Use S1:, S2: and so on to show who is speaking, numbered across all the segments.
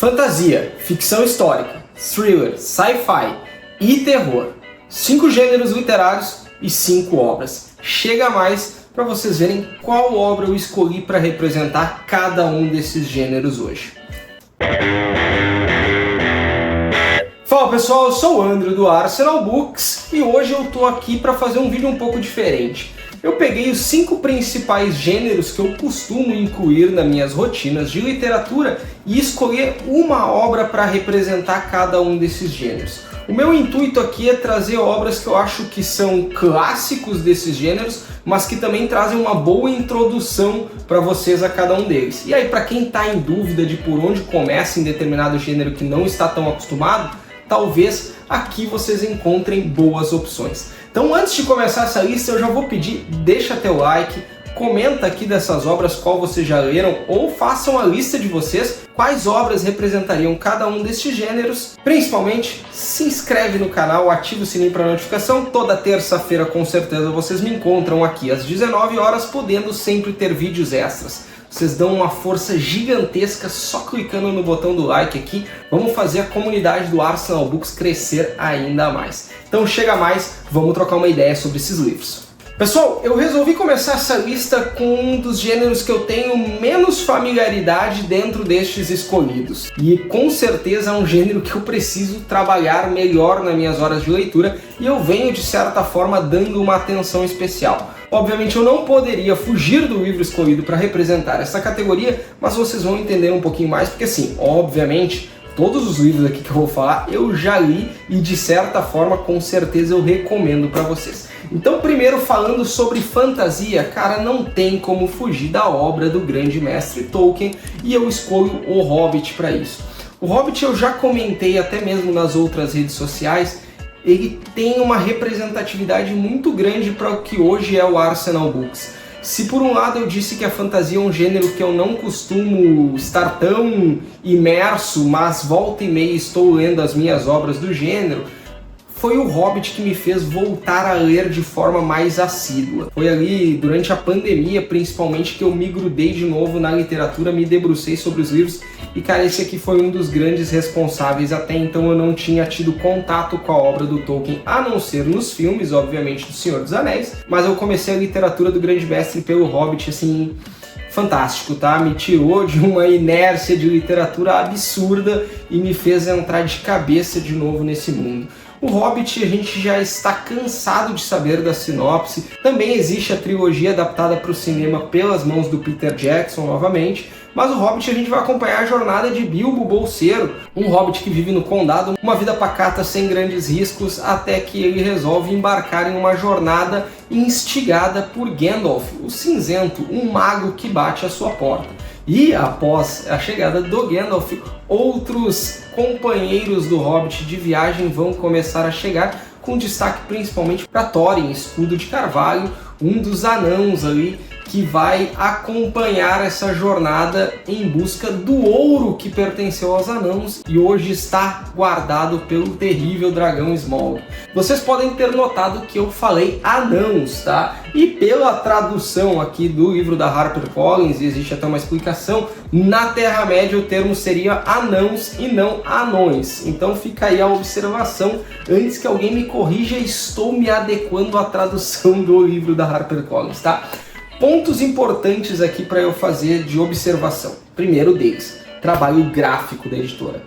S1: Fantasia, ficção histórica, thriller, sci-fi e terror. 5 gêneros literários e 5 obras. Chega mais para vocês verem qual obra eu escolhi para representar cada um desses gêneros hoje. Fala pessoal, eu sou o Andrew do Arsenal Books e hoje eu tô aqui para fazer um vídeo um pouco diferente. Eu peguei os 5 principais gêneros que eu costumo incluir nas minhas rotinas de literatura e escolher uma obra para representar cada um desses gêneros. O meu intuito aqui é trazer obras que eu acho que são clássicos desses gêneros, mas que também trazem uma boa introdução para vocês a cada um deles. E aí, para quem está em dúvida de por onde começa em determinado gênero que não está tão acostumado, talvez aqui vocês encontrem boas opções. Então, antes de começar essa lista, eu já vou pedir, deixa teu like, comenta aqui dessas obras qual vocês já leram ou façam a lista de vocês, quais obras representariam cada um destes gêneros. Principalmente, se inscreve no canal, ativa o sininho para notificação. Toda terça-feira, com certeza, vocês me encontram aqui às 19 horas, podendo sempre ter vídeos extras. Vocês dão uma força gigantesca só clicando no botão do like aqui. Vamos fazer a comunidade do Arsenal Books crescer ainda mais. Então chega mais, vamos trocar uma ideia sobre esses livros. Pessoal, eu resolvi começar essa lista com um dos gêneros que eu tenho menos familiaridade dentro destes escolhidos. E com certeza é um gênero que eu preciso trabalhar melhor nas minhas horas de leitura e eu venho de certa forma dando uma atenção especial. Obviamente eu não poderia fugir do livro escolhido para representar essa categoria, mas vocês vão entender um pouquinho mais, porque assim, obviamente, todos os livros aqui que eu vou falar eu já li e de certa forma, com certeza eu recomendo para vocês. Então, primeiro falando sobre fantasia, cara, não tem como fugir da obra do grande mestre Tolkien e eu escolho O Hobbit para isso. O Hobbit eu já comentei até mesmo nas outras redes sociais. Ele tem uma representatividade muito grande para o que hoje é o Arsenal Books. Se por um lado eu disse que a fantasia é um gênero que eu não costumo estar tão imerso, mas volta e meia estou lendo as minhas obras do gênero, foi o Hobbit que me fez voltar a ler de forma mais assídua. Foi ali durante a pandemia, principalmente, que eu me grudei de novo na literatura, me debrucei sobre os livros e, cara, esse aqui foi um dos grandes responsáveis. Até então eu não tinha tido contato com a obra do Tolkien, a não ser nos filmes, obviamente, do Senhor dos Anéis, mas eu comecei a literatura do grande mestre pelo Hobbit, assim, fantástico, tá? Me tirou de uma inércia de literatura absurda e me fez entrar de cabeça de novo nesse mundo. O Hobbit a gente já está cansado de saber da sinopse. Também existe a trilogia adaptada para o cinema pelas mãos do Peter Jackson novamente. Mas o Hobbit a gente vai acompanhar a jornada de Bilbo Bolseiro, um Hobbit que vive no condado, uma vida pacata sem grandes riscos, até que ele resolve embarcar em uma jornada instigada por Gandalf, o Cinzento, um mago que bate à sua porta. E após a chegada do Gandalf, outros companheiros do Hobbit de viagem vão começar a chegar, com destaque principalmente para Thorin, Escudo de Carvalho, um dos anãos ali que vai acompanhar essa jornada em busca do ouro que pertenceu aos anãos e hoje está guardado pelo terrível dragão Smaug. Vocês podem ter notado que eu falei anãos, tá? E pela tradução aqui do livro da HarperCollins, e existe até uma explicação, na Terra-média o termo seria anãos e não anões. Então fica aí a observação, antes que alguém me corrija, estou me adequando à tradução do livro da HarperCollins, tá? Pontos importantes aqui para eu fazer de observação. Primeiro deles, trabalho gráfico da editora.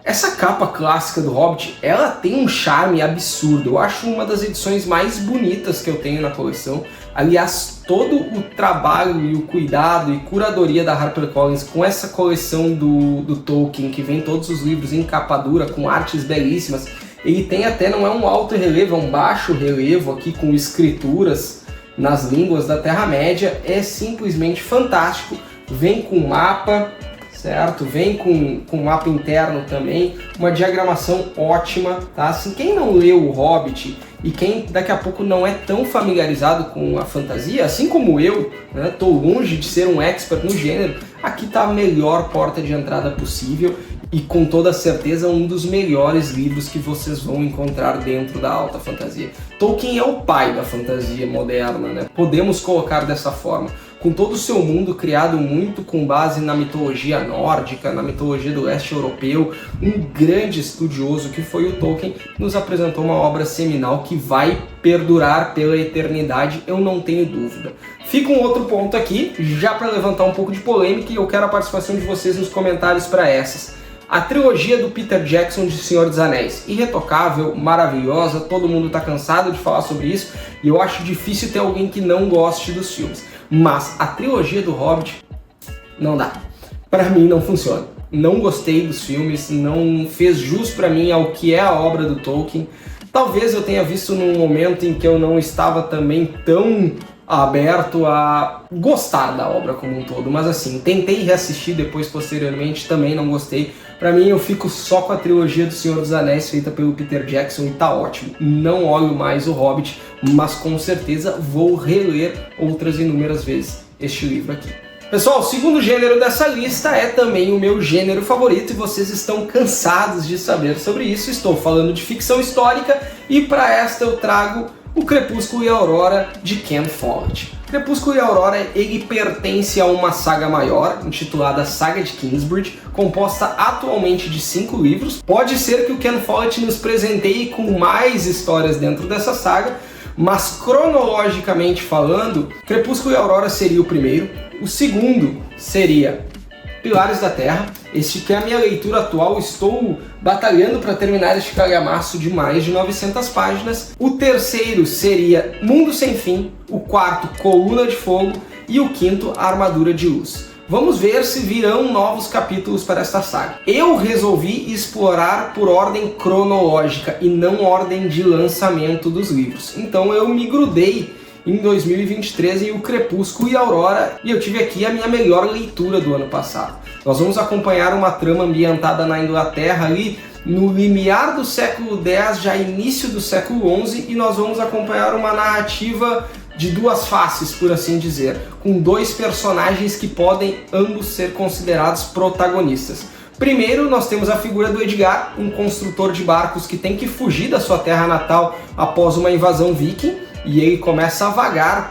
S1: Essa capa clássica do Hobbit, ela tem um charme absurdo. Eu acho uma das edições mais bonitas que eu tenho na coleção. Aliás, todo o trabalho e o cuidado e curadoria da HarperCollins com essa coleção do Tolkien, que vem todos os livros em capa dura, com artes belíssimas. Ele tem até, não é um alto relevo, é um baixo relevo aqui com escrituras nas línguas da Terra-média, é simplesmente fantástico. Vem com mapa, certo? Vem com mapa interno também, uma diagramação ótima, tá? Assim, quem não leu o Hobbit e quem daqui a pouco não é tão familiarizado com a fantasia, assim como eu, né, tô longe de ser um expert no gênero, aqui tá a melhor porta de entrada possível e com toda certeza um dos melhores livros que vocês vão encontrar dentro da alta fantasia. Tolkien é o pai da fantasia moderna, né? Podemos colocar dessa forma. com todo o seu mundo criado muito com base na mitologia nórdica, na mitologia do leste europeu, um grande estudioso que foi o Tolkien, nos apresentou uma obra seminal que vai perdurar pela eternidade, eu não tenho dúvida. Fica um outro ponto aqui, já para levantar um pouco de polêmica, e eu quero a participação de vocês nos comentários para essas. A trilogia do Peter Jackson de Senhor dos Anéis, irretocável, maravilhosa, todo mundo está cansado de falar sobre isso, e eu acho difícil ter alguém que não goste dos filmes. Mas a trilogia do Hobbit, não dá. Para mim não funciona. Não gostei dos filmes, não fez jus para mim ao que é a obra do Tolkien. Talvez eu tenha visto num momento em que eu não estava também tão aberto a gostar da obra como um todo, mas assim, tentei reassistir depois posteriormente, também não gostei. Pra mim eu fico só com a trilogia do Senhor dos Anéis feita pelo Peter Jackson e tá ótimo. Não olho mais o Hobbit, mas com certeza vou reler outras inúmeras vezes este livro aqui. Pessoal, o segundo gênero dessa lista é também o meu gênero favorito e vocês estão cansados de saber sobre isso. Estou falando de ficção histórica e para esta eu trago O Crepúsculo e a Aurora, de Ken Follett. Crepúsculo e Aurora, ele pertence a uma saga maior, intitulada Saga de Kingsbridge, composta atualmente de 5 livros. Pode ser que o Ken Follett nos presenteie com mais histórias dentro dessa saga, mas cronologicamente falando, Crepúsculo e Aurora seria o primeiro. O segundo seria Pilares da Terra, este que é a minha leitura atual, estou batalhando para terminar este calhamaço de mais de 900 páginas. O terceiro seria Mundo Sem Fim, o quarto Coluna de Fogo e o quinto A Armadura de Luz. Vamos ver se virão novos capítulos para esta saga. Eu resolvi explorar por ordem cronológica e não ordem de lançamento dos livros, então eu me grudei em 2023 em O Crepúsculo e a Aurora, e eu tive aqui a minha melhor leitura do ano passado. Nós vamos acompanhar uma trama ambientada na Inglaterra ali no limiar do século X, já início do século XI, e nós vamos acompanhar uma narrativa de duas faces, por assim dizer, com dois personagens que podem ambos ser considerados protagonistas. Primeiro, nós temos a figura do Edgar, um construtor de barcos que tem que fugir da sua terra natal após uma invasão viking, e ele começa a vagar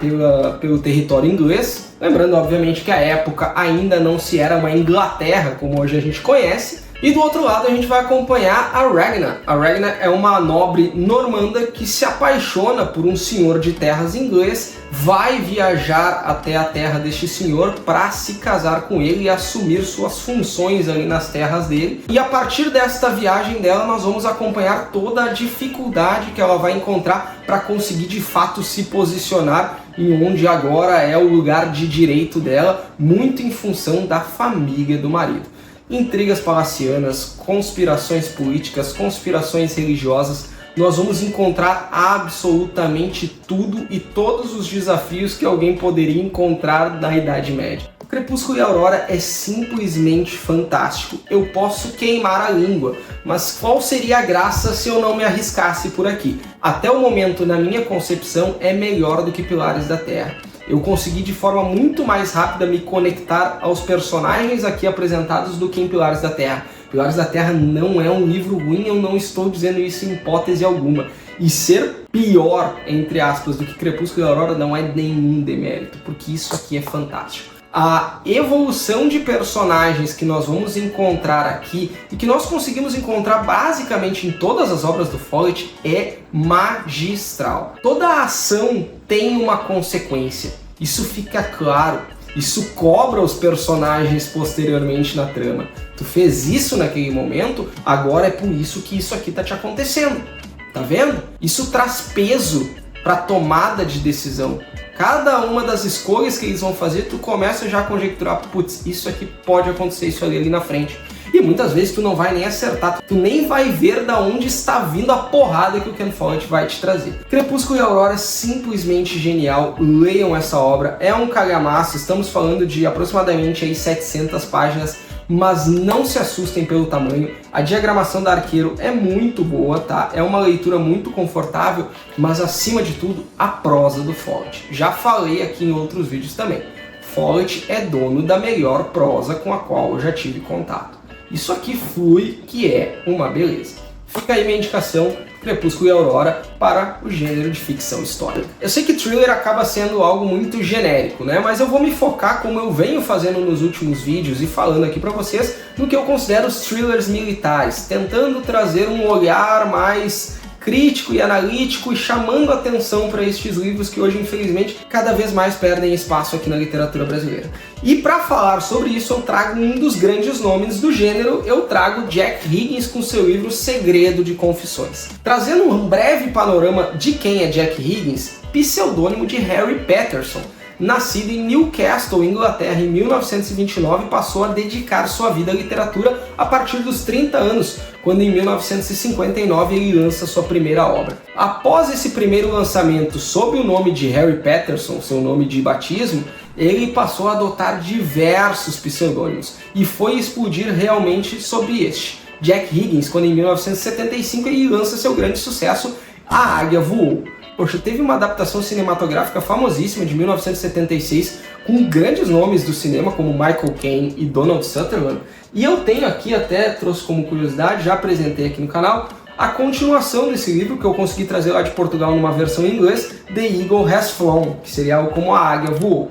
S1: pelo território inglês, lembrando obviamente que a época ainda não se era uma Inglaterra como hoje a gente conhece. E do outro lado a gente vai acompanhar a Ragnar. A Ragnar é uma nobre normanda que se apaixona por um senhor de terras inglês, vai viajar até a terra deste senhor para se casar com ele e assumir suas funções ali nas terras dele. E a partir desta viagem dela nós vamos acompanhar toda a dificuldade que ela vai encontrar para conseguir de fato se posicionar em onde agora é o lugar de direito dela, muito em função da família do marido. Intrigas palacianas, conspirações políticas, conspirações religiosas, nós vamos encontrar absolutamente tudo e todos os desafios que alguém poderia encontrar na Idade Média. O Crepúsculo e a Aurora é simplesmente fantástico. Eu posso queimar a língua, mas qual seria a graça se eu não me arriscasse por aqui? Até o momento, na minha concepção, é melhor do que Pilares da Terra. Eu consegui de forma muito mais rápida me conectar aos personagens aqui apresentados do que em Pilares da Terra. Pilares da Terra não é um livro ruim, eu não estou dizendo isso em hipótese alguma. E ser pior, entre aspas, do que Crepúsculo e Aurora não é nenhum demérito, porque isso aqui é fantástico. A evolução de personagens que nós vamos encontrar aqui e que nós conseguimos encontrar basicamente em todas as obras do Follett é magistral. Toda a ação tem uma consequência, isso fica claro, isso cobra os personagens posteriormente na trama. Tu fez isso naquele momento, agora é por isso que isso aqui tá te acontecendo. Tá vendo? Isso traz peso para tomada de decisão. Cada uma das escolhas que eles vão fazer, tu começa já a conjecturar, putz, isso aqui pode acontecer, isso ali na frente. E muitas vezes tu não vai nem acertar, tu nem vai ver da onde está vindo a porrada que o Ken Follett vai te trazer. Crepúsculo e Aurora, simplesmente genial, leiam essa obra, é um calhamaço, estamos falando de aproximadamente aí 700 páginas, mas não se assustem pelo tamanho, a diagramação da Arqueiro é muito boa, tá? É uma leitura muito confortável, mas acima de tudo, a prosa do Follett. Já falei aqui em outros vídeos também, Follett é dono da melhor prosa com a qual eu já tive contato. Isso aqui flui, que é uma beleza. Fica aí minha indicação, Crepúsculo e Aurora para o gênero de ficção histórica. Eu sei que thriller acaba sendo algo muito genérico, né? Mas eu vou me focar, como eu venho fazendo nos últimos vídeos e falando aqui para vocês, no que eu considero os thrillers militares, tentando trazer um olhar mais crítico e analítico e chamando atenção para estes livros que hoje, infelizmente, cada vez mais perdem espaço aqui na literatura brasileira. E para falar sobre isso, eu trago um dos grandes nomes do gênero, eu trago Jack Higgins com seu livro Segredo de Confissões. Trazendo um breve panorama de quem é Jack Higgins, pseudônimo de Harry Patterson, nascido em Newcastle, Inglaterra, em 1929, passou a dedicar sua vida à literatura a partir dos 30 anos, quando em 1959 ele lança sua primeira obra. Após esse primeiro lançamento sob o nome de Harry Patterson, seu nome de batismo, ele passou a adotar diversos pseudônimos e foi explodir realmente sobre este. Jack Higgins, quando em 1975 ele lança seu grande sucesso, A Águia Voou. Poxa, teve uma adaptação cinematográfica famosíssima de 1976 com grandes nomes do cinema como Michael Caine e Donald Sutherland. E eu tenho aqui, até trouxe como curiosidade, já apresentei aqui no canal, a continuação desse livro que eu consegui trazer lá de Portugal numa versão em inglês, The Eagle Has Flown, que seria algo como A Águia Voou,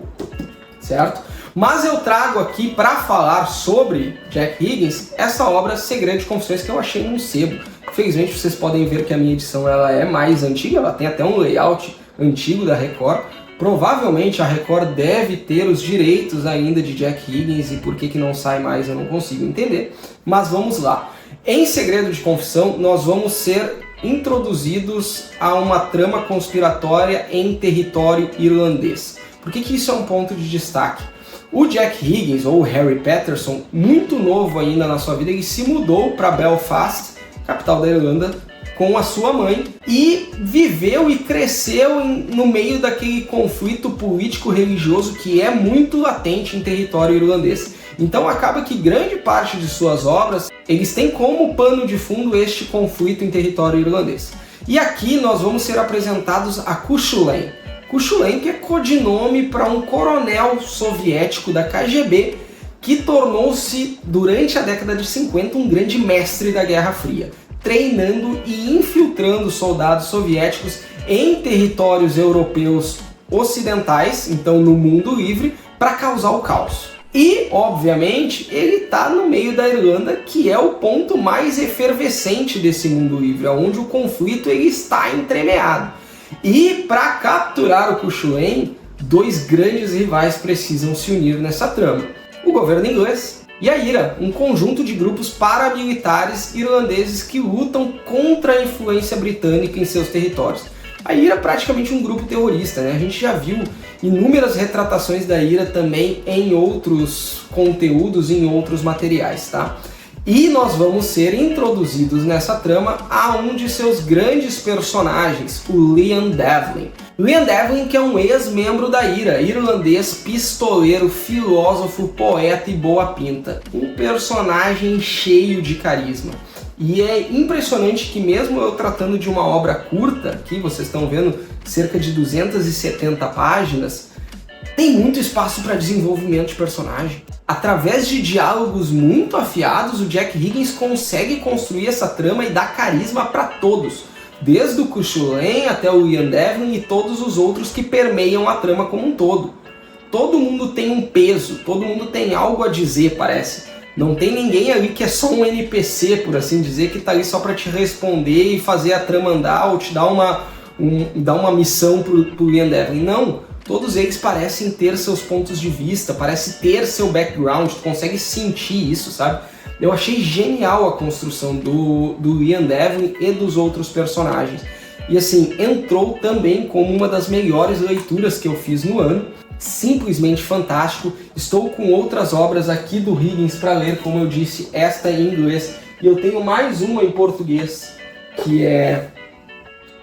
S1: certo? Mas eu trago aqui para falar sobre Jack Higgins essa obra Segredo de Confissões que eu achei num sebo. Infelizmente vocês podem ver que a minha edição ela é mais antiga, ela tem até um layout antigo da Record. Provavelmente a Record deve ter os direitos ainda de Jack Higgins e por que não sai mais eu não consigo entender. Mas vamos lá. Em Segredo de Confissão nós vamos ser introduzidos a uma trama conspiratória em território irlandês. Por que isso é um ponto de destaque? O Jack Higgins, ou Harry Patterson, muito novo ainda na sua vida, ele se mudou para Belfast, capital da Irlanda, com a sua mãe e viveu e cresceu no meio daquele conflito político-religioso que é muito latente em território irlandês. Então acaba que grande parte de suas obras, eles têm como pano de fundo este conflito em território irlandês. E aqui nós vamos ser apresentados a Cuchulainn. Cuchulainn, que é codinome para um coronel soviético da KGB que tornou-se, durante a década de 50, um grande mestre da Guerra Fria, treinando e infiltrando soldados soviéticos em territórios europeus ocidentais, então no mundo livre, para causar o caos. E, obviamente, ele está no meio da Irlanda, que é o ponto mais efervescente desse mundo livre, onde o conflito ele está entremeado. E para capturar o Cuchulainn, dois grandes rivais precisam se unir nessa trama. O governo inglês e a IRA, um conjunto de grupos paramilitares irlandeses que lutam contra a influência britânica em seus territórios. A IRA é praticamente um grupo terrorista, né? A gente já viu inúmeras retratações da IRA também em outros conteúdos, em outros materiais, tá? E nós vamos ser introduzidos nessa trama a um de seus grandes personagens, o Liam Devlin. Liam Devlin, que é um ex-membro da IRA, irlandês, pistoleiro, filósofo, poeta e boa pinta. Um personagem cheio de carisma. E é impressionante que mesmo eu tratando de uma obra curta, aqui vocês estão vendo cerca de 270 páginas, tem muito espaço para desenvolvimento de personagem. Através de diálogos muito afiados, o Jack Higgins consegue construir essa trama e dar carisma para todos, desde o Cuchulainn até o Liam Devlin e todos os outros que permeiam a trama como um todo. Todo mundo tem um peso, todo mundo tem algo a dizer, parece. Não tem ninguém ali que é só um NPC, por assim dizer, que está ali só para te responder e fazer a trama andar ou te dar uma missão pro Liam Devlin. Não. Todos eles parecem ter seus pontos de vista, parece ter seu background, tu consegue sentir isso, sabe? Eu achei genial a construção do Liam Devlin e dos outros personagens. E assim, entrou também como uma das melhores leituras que eu fiz no ano. Simplesmente fantástico. Estou com outras obras aqui do Higgins para ler, como eu disse, esta em inglês. E eu tenho mais uma em português, que é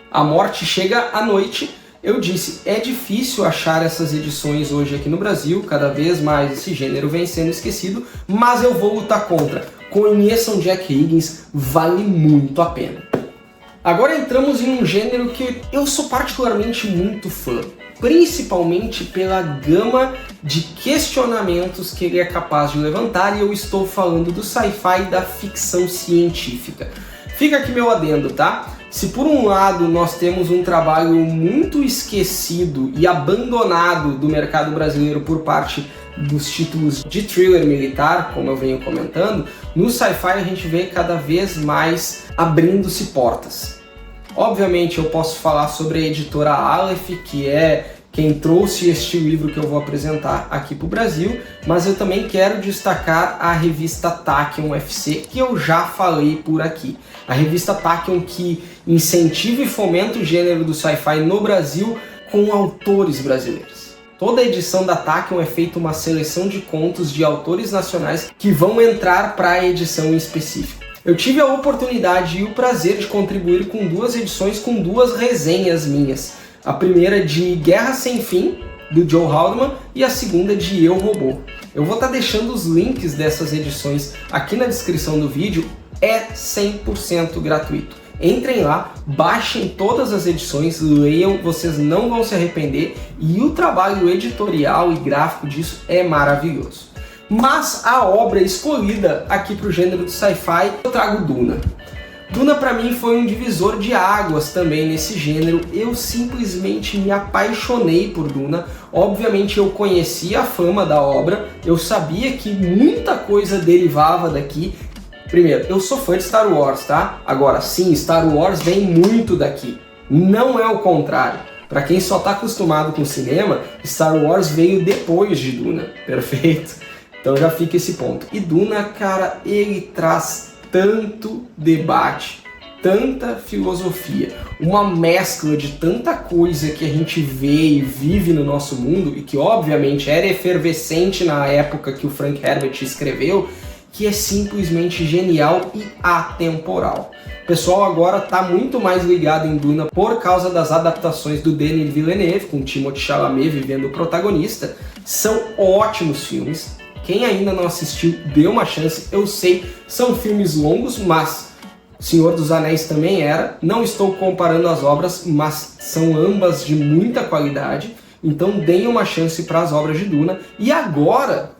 S1: A Morte Chega à Noite. Eu disse, é difícil achar essas edições hoje aqui no Brasil, cada vez mais esse gênero vem sendo esquecido, mas eu vou lutar contra. Conheçam Jack Higgins, vale muito a pena. Agora entramos em um gênero que eu sou particularmente muito fã, principalmente pela gama de questionamentos que ele é capaz de levantar, e eu estou falando do sci-fi e da ficção científica. Fica aqui meu adendo, tá? Se por um lado nós temos um trabalho muito esquecido e abandonado do mercado brasileiro por parte dos títulos de thriller militar, como eu venho comentando, no sci-fi a gente vê cada vez mais abrindo-se portas. Obviamente eu posso falar sobre a editora Aleph, que é quem trouxe este livro que eu vou apresentar aqui para o Brasil, mas eu também quero destacar a revista Tachyon FC, que eu já falei por aqui. A revista Tachyon que incentiva e fomenta o gênero do sci-fi no Brasil com autores brasileiros. Toda edição da Tachyon é feita uma seleção de contos de autores nacionais que vão entrar para a edição em específico. Eu tive a oportunidade e o prazer de contribuir com 2 edições com 2 resenhas minhas. A primeira de Guerra Sem Fim, do Joe Haldeman, e a segunda de Eu, Robô. Eu vou estar deixando os links dessas edições aqui na descrição do vídeo, é 100% gratuito. Entrem lá, baixem todas as edições, leiam, vocês não vão se arrepender e o trabalho editorial e gráfico disso é maravilhoso. Mas a obra escolhida aqui para o gênero do sci-fi, eu trago Duna. Duna para mim foi um divisor de águas também nesse gênero, eu simplesmente me apaixonei por Duna. Obviamente eu conhecia a fama da obra, eu sabia que muita coisa derivava daqui. Primeiro, eu sou fã de Star Wars, tá? Agora sim, Star Wars vem muito daqui, não é o contrário. Para quem só está acostumado com cinema, Star Wars veio depois de Duna, perfeito? Então já fica esse ponto. E Duna, cara, ele traz tanto debate, tanta filosofia, uma mescla de tanta coisa que a gente vê e vive no nosso mundo e que obviamente era efervescente na época que o Frank Herbert escreveu, que é simplesmente genial e atemporal. O pessoal agora está muito mais ligado em Duna por causa das adaptações do Denis Villeneuve, com Timothée Chalamet vivendo o protagonista. São ótimos filmes. Quem ainda não assistiu, dê uma chance. Eu sei, são filmes longos, mas Senhor dos Anéis também era. Não estou comparando as obras, mas são ambas de muita qualidade. Então deem uma chance para as obras de Duna. E agora,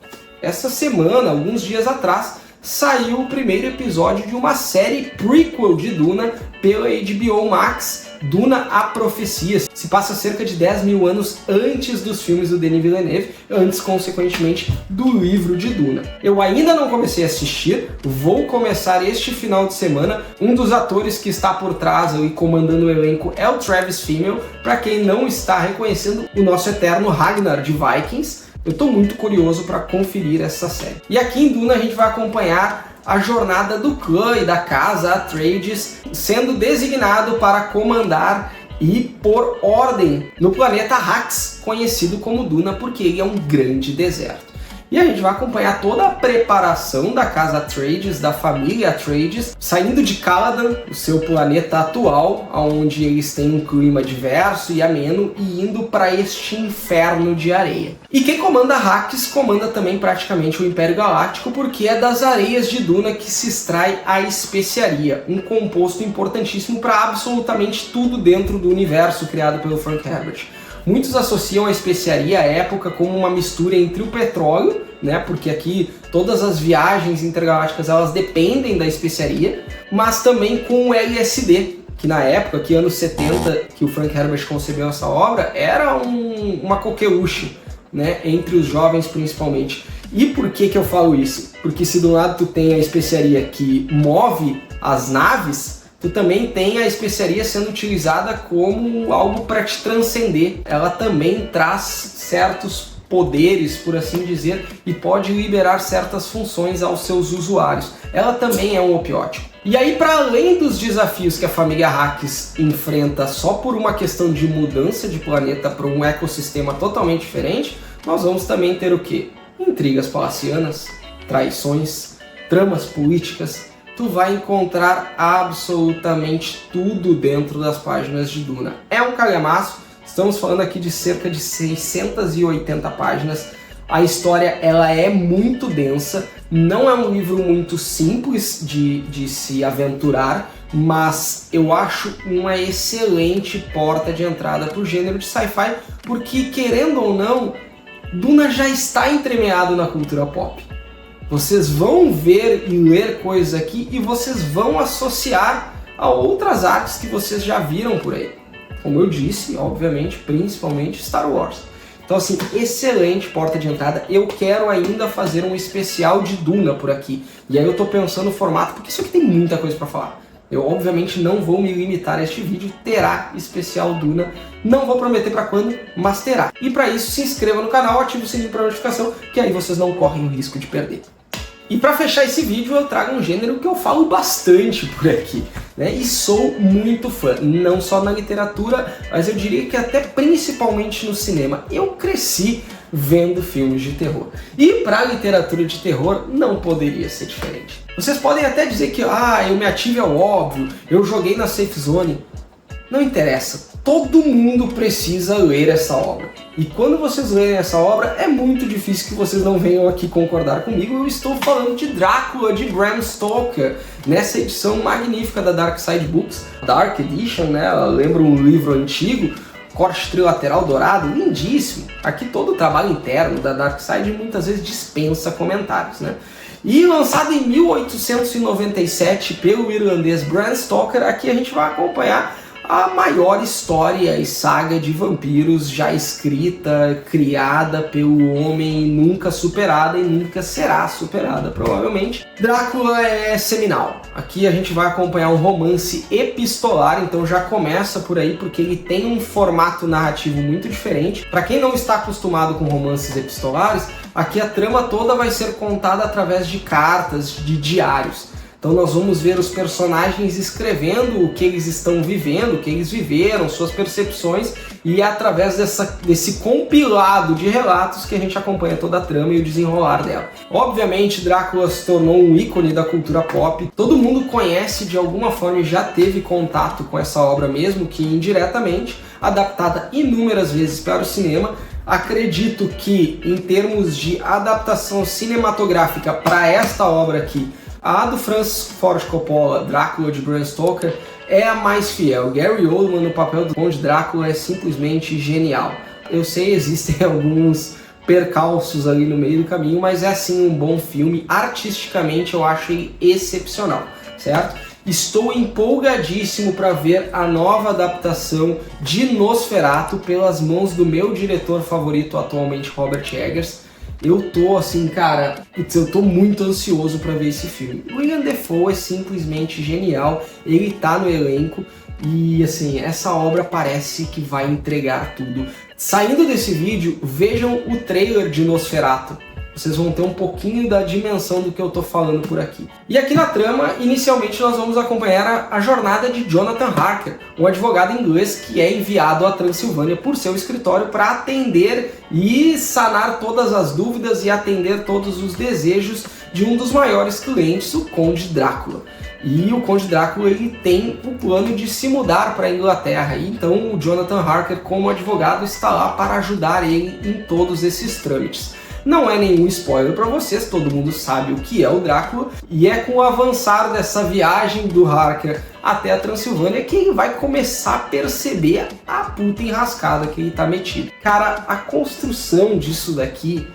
S1: essa semana, alguns dias atrás, saiu o primeiro episódio de uma série prequel de Duna pela HBO Max, Duna A Profecia. Se passa cerca de 10 mil anos antes dos filmes do Denis Villeneuve, antes, consequentemente, do livro de Duna. Eu ainda não comecei a assistir, vou começar este final de semana. Um dos atores que está por trás e comandando o elenco é o Travis Fimmel, para quem não está reconhecendo, o nosso eterno Ragnar de Vikings. Eu estou muito curioso para conferir essa série. E aqui em Duna a gente vai acompanhar a jornada do clã e da casa Atreides sendo designado para comandar e pôr ordem no planeta Arrakis, conhecido como Duna porque ele é um grande deserto. E a gente vai acompanhar toda a preparação da casa Atreides, da família Atreides, saindo de Caladan, o seu planeta atual, onde eles têm um clima diverso e ameno, e indo para este inferno de areia. E quem comanda Arrakis comanda também praticamente o Império Galáctico, porque é das areias de Duna que se extrai a especiaria, um composto importantíssimo para absolutamente tudo dentro do universo criado pelo Frank Herbert. Muitos associam a especiaria à época como uma mistura entre o petróleo, né, porque aqui todas as viagens intergalácticas elas dependem da especiaria, mas também com o LSD, que na época, que anos 70, que o Frank Herbert concebeu essa obra, era uma coqueluche, né, entre os jovens principalmente. E por que eu falo isso? Porque se do lado tu tem a especiaria que move as naves, tu também tem a especiaria sendo utilizada como algo para te transcender. Ela também traz certos poderes, por assim dizer, e pode liberar certas funções aos seus usuários. Ela também é um opiótico. E aí, para além dos desafios que a família Arrakis enfrenta só por uma questão de mudança de planeta para um ecossistema totalmente diferente, nós vamos também ter o quê? Intrigas palacianas, traições, tramas políticas. Tu vai encontrar absolutamente tudo dentro das páginas de Duna. É um calhamaço, estamos falando aqui de cerca de 680 páginas. A história ela é muito densa, não é um livro muito simples de se aventurar, mas eu acho uma excelente porta de entrada para o gênero de sci-fi, porque querendo ou não, Duna já está entremeado na cultura pop. Vocês vão ver e ler coisas aqui e vocês vão associar a outras artes que vocês já viram por aí. Como eu disse, obviamente, principalmente Star Wars. Então assim, excelente porta de entrada. Eu quero ainda fazer um especial de Duna por aqui. E aí eu tô pensando no formato, porque isso aqui tem muita coisa para falar. Eu obviamente não vou me limitar a este vídeo, terá especial Duna. Não vou prometer para quando, mas terá. E para isso, se inscreva no canal, ative o sininho para notificação, que aí vocês não correm o risco de perder. E para fechar esse vídeo, eu trago um gênero que eu falo bastante por aqui, né? E sou muito fã, não só na literatura, mas eu diria que até principalmente no cinema. Eu cresci vendo filmes de terror. E para a literatura de terror não poderia ser diferente. Vocês podem até dizer que eu me ative ao óbvio, eu joguei na safe zone. Não interessa, todo mundo precisa ler essa obra. E quando vocês lerem essa obra, é muito difícil que vocês não venham aqui concordar comigo. Eu estou falando de Drácula, de Bram Stoker, nessa edição magnífica da Dark Side Books, Dark Edition, né? Lembra um livro antigo, corte trilateral dourado, lindíssimo. Aqui todo o trabalho interno da Dark Side muitas vezes dispensa comentários, né? E lançado em 1897 pelo irlandês Bram Stoker, aqui a gente vai acompanhar a maior história e saga de vampiros já escrita, criada pelo homem, nunca superada e nunca será superada, provavelmente. Drácula é seminal. Aqui a gente vai acompanhar um romance epistolar, então já começa por aí, porque ele tem um formato narrativo muito diferente. Para quem não está acostumado com romances epistolares, aqui a trama toda vai ser contada através de cartas, de diários. Então nós vamos ver os personagens escrevendo o que eles estão vivendo, o que eles viveram, suas percepções, e é através desse compilado de relatos que a gente acompanha toda a trama e o desenrolar dela. Obviamente Drácula se tornou um ícone da cultura pop, todo mundo conhece de alguma forma e já teve contato com essa obra mesmo que indiretamente, adaptada inúmeras vezes para o cinema. Acredito que em termos de adaptação cinematográfica para esta obra aqui, a do Francis Ford Coppola, Drácula de Bram Stoker, é a mais fiel. Gary Oldman no papel do Conde Drácula é simplesmente genial. Eu sei, existem alguns percalços ali no meio do caminho, mas é assim um bom filme. Artisticamente eu acho ele excepcional, certo? Estou empolgadíssimo para ver a nova adaptação de Nosferatu pelas mãos do meu diretor favorito atualmente, Robert Eggers. Eu tô assim, cara, eu tô muito ansioso para ver esse filme. William Dafoe é simplesmente genial, ele tá no elenco e assim, essa obra parece que vai entregar tudo. Saindo desse vídeo, vejam o trailer de Nosferatu. Vocês vão ter um pouquinho da dimensão do que eu tô falando por aqui. E aqui na trama, inicialmente nós vamos acompanhar a jornada de Jonathan Harker, um advogado inglês que é enviado à Transilvânia por seu escritório para atender e sanar todas as dúvidas e atender todos os desejos de um dos maiores clientes, o Conde Drácula. E o Conde Drácula ele tem o plano de se mudar para a Inglaterra, e então o Jonathan Harker, como advogado, está lá para ajudar ele em todos esses trâmites. Não é nenhum spoiler para vocês, todo mundo sabe o que é o Drácula, e é com o avançar dessa viagem do Harker até a Transilvânia que ele vai começar a perceber a puta enrascada que ele tá metido. Cara, a construção disso daqui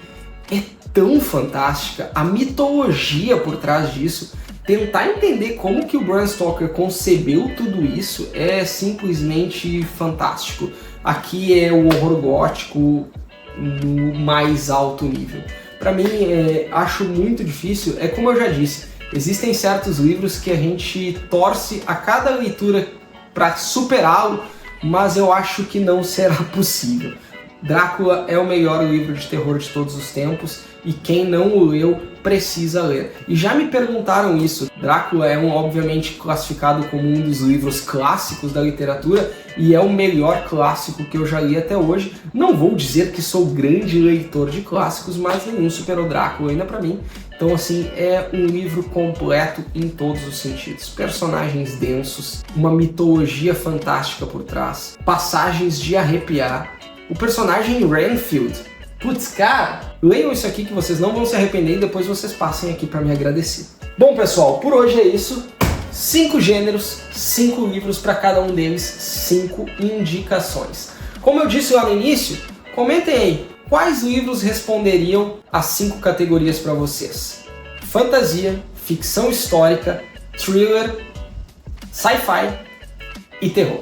S1: é tão fantástica, a mitologia por trás disso, tentar entender como que o Bram Stoker concebeu tudo isso é simplesmente fantástico. Aqui é o horror gótico no mais alto nível. Para mim, acho muito difícil, é como eu já disse, existem certos livros que a gente torce a cada leitura para superá-lo, mas eu acho que não será possível. Drácula é o melhor livro de terror de todos os tempos e quem não o leu precisa ler. E já me perguntaram isso. Drácula é obviamente classificado como um dos livros clássicos da literatura e é o melhor clássico que eu já li até hoje. Não vou dizer que sou grande leitor de clássicos, mas nenhum superou Drácula ainda pra mim. Então assim, é um livro completo em todos os sentidos. Personagens densos, uma mitologia fantástica por trás, passagens de arrepiar. O personagem Renfield, putz, cara, leiam isso aqui que vocês não vão se arrepender e depois vocês passem aqui para me agradecer. Bom, pessoal, por hoje é isso. 5 gêneros, 5 livros para cada um deles, 5 indicações. Como eu disse lá no início, comentem aí quais livros responderiam às 5 categorias para vocês: fantasia, ficção histórica, thriller sci-fi e terror.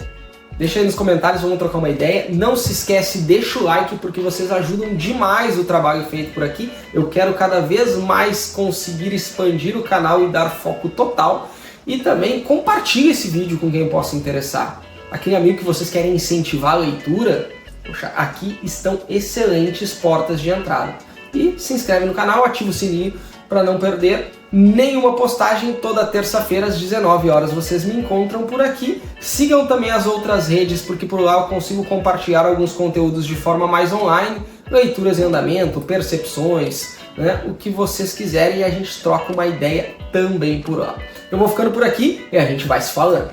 S1: Deixa aí nos comentários, vamos trocar uma ideia. Não se esquece, deixa o like porque vocês ajudam demais o trabalho feito por aqui. Eu quero cada vez mais conseguir expandir o canal e dar foco total. E também compartilhe esse vídeo com quem possa interessar. Aquele amigo que vocês querem incentivar a leitura, poxa, aqui estão excelentes portas de entrada. E se inscreve no canal, ativa o sininho para não perder nenhuma postagem. Toda terça-feira às 19 horas vocês me encontram por aqui. Sigam também as outras redes, porque por lá eu consigo compartilhar alguns conteúdos de forma mais online, leituras em andamento, percepções, né? O que vocês quiserem, e a gente troca uma ideia também por lá. Eu vou ficando por aqui e a gente vai se falando.